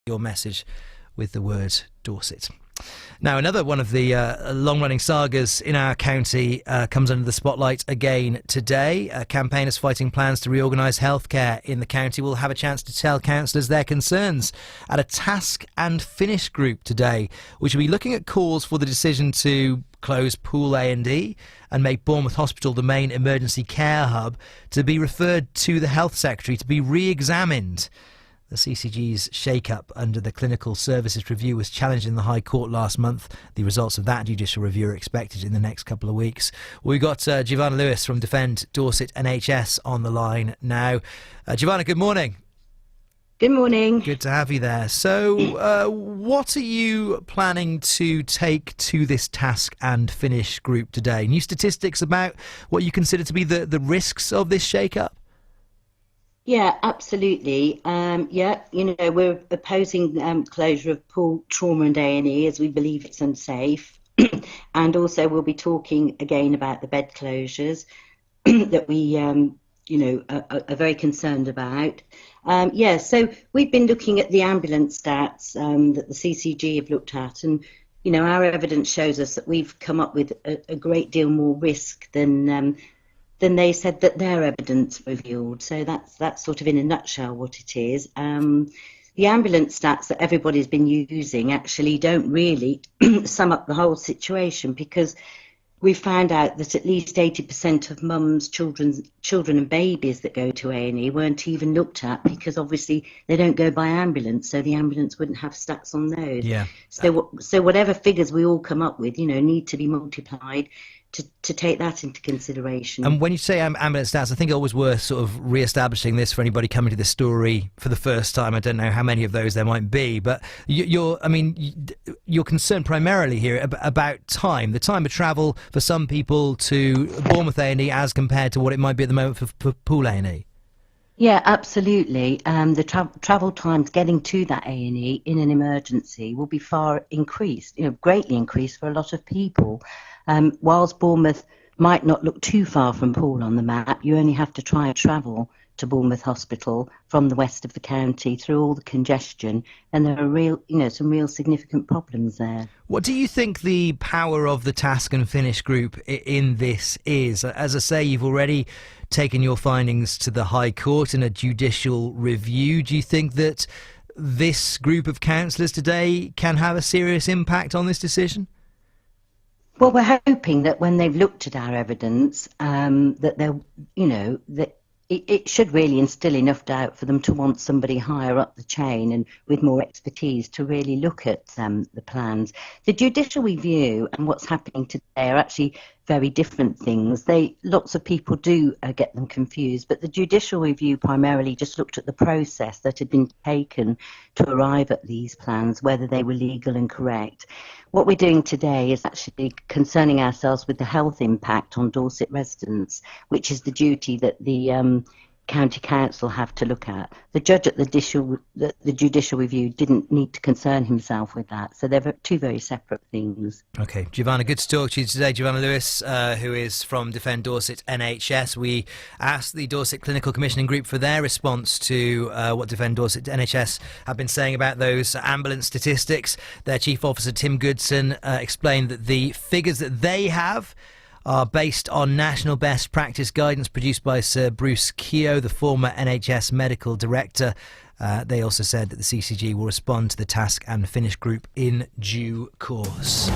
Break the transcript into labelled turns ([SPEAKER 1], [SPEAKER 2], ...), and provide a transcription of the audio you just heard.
[SPEAKER 1] your message with the word Dorset. Now, another one of the long-running sagas in our county comes under the spotlight again today. Campaigners fighting plans to reorganise healthcare in the county will have a chance to tell councillors their concerns at a task and finish group today, which will be looking at calls for the decision to close Poole A&E and make Bournemouth Hospital the main emergency care hub to be referred to the Health Secretary to be re-examined. The CCG's shake-up under the Clinical Services Review was challenged in the High Court last month. The results of that judicial review are expected in the next couple of weeks. We've got Giovanna Lewis from Defend Dorset NHS on the line now. Giovanna, good morning.
[SPEAKER 2] Good morning.
[SPEAKER 1] Good to have you there. So what are you planning to take to this task and finish group today? New statistics about what you consider to be the risks of this shake-up?
[SPEAKER 2] Yeah, absolutely. We're opposing closure of Poole Trauma and A&E as we believe it's unsafe. And also we'll be talking again about the bed closures that we, are very concerned about. So we've been looking at the ambulance stats that the CCG have looked at, and our evidence shows us that we've come up with a great deal more risk than they said that their evidence revealed. So that's sort of in a nutshell what it is. The ambulance stats that everybody's been using actually don't really sum up the whole situation, because we found out that at least 80% of mums, children and babies that go to A&E weren't even looked at, because obviously they don't go by ambulance, so the ambulance wouldn't have stats on those.
[SPEAKER 1] Yeah.
[SPEAKER 2] So whatever figures we all come up with, need to be multiplied to take that into consideration.
[SPEAKER 1] And when you say ambulance stats, I think it's always worth sort of re-establishing this for anybody coming to this story for the first time. I don't know how many of those there might be, but you're concerned primarily here about time, the time of travel for some people to Bournemouth A&E as compared to what it might be at the moment for Poole A&E.
[SPEAKER 2] Yeah, absolutely. The travel times getting to that A&E in an emergency will be far increased, greatly increased for a lot of people. Whilst Bournemouth might not look too far from Poole on the map, you only have to try and travel to Bournemouth Hospital from the west of the county through all the congestion, and there are some real significant problems there.
[SPEAKER 1] What do you think the power of the task and finish group in this is? As I say, you've already taken your findings to the High Court in a judicial review. Do you think that this group of councillors today can have a serious impact on this decision?
[SPEAKER 2] Well, we're hoping that when they've looked at our evidence, that they'll, that it should really instill enough doubt for them to want somebody higher up the chain and with more expertise to really look at the plans. The judicial review and what's happening today are actually very different things. Lots of people do get them confused, but the judicial review primarily just looked at the process that had been taken to arrive at these plans, whether they were legal and correct. What we're doing today is actually concerning ourselves with the health impact on Dorset residents, which is the duty that the County Council have to look at. The judge at the judicial review didn't need to concern himself with that. So they're two very separate things.
[SPEAKER 1] OK, Giovanna, good to talk to you today. Giovanna Lewis, who is from Defend Dorset NHS. We asked the Dorset Clinical Commissioning Group for their response to what Defend Dorset NHS have been saying about those ambulance statistics. Their Chief Officer, Tim Goodson, explained that the figures that they have are based on national best practice guidance produced by Sir Bruce Keogh, the former NHS Medical Director. They also said that the CCG will respond to the task and finish group in due course.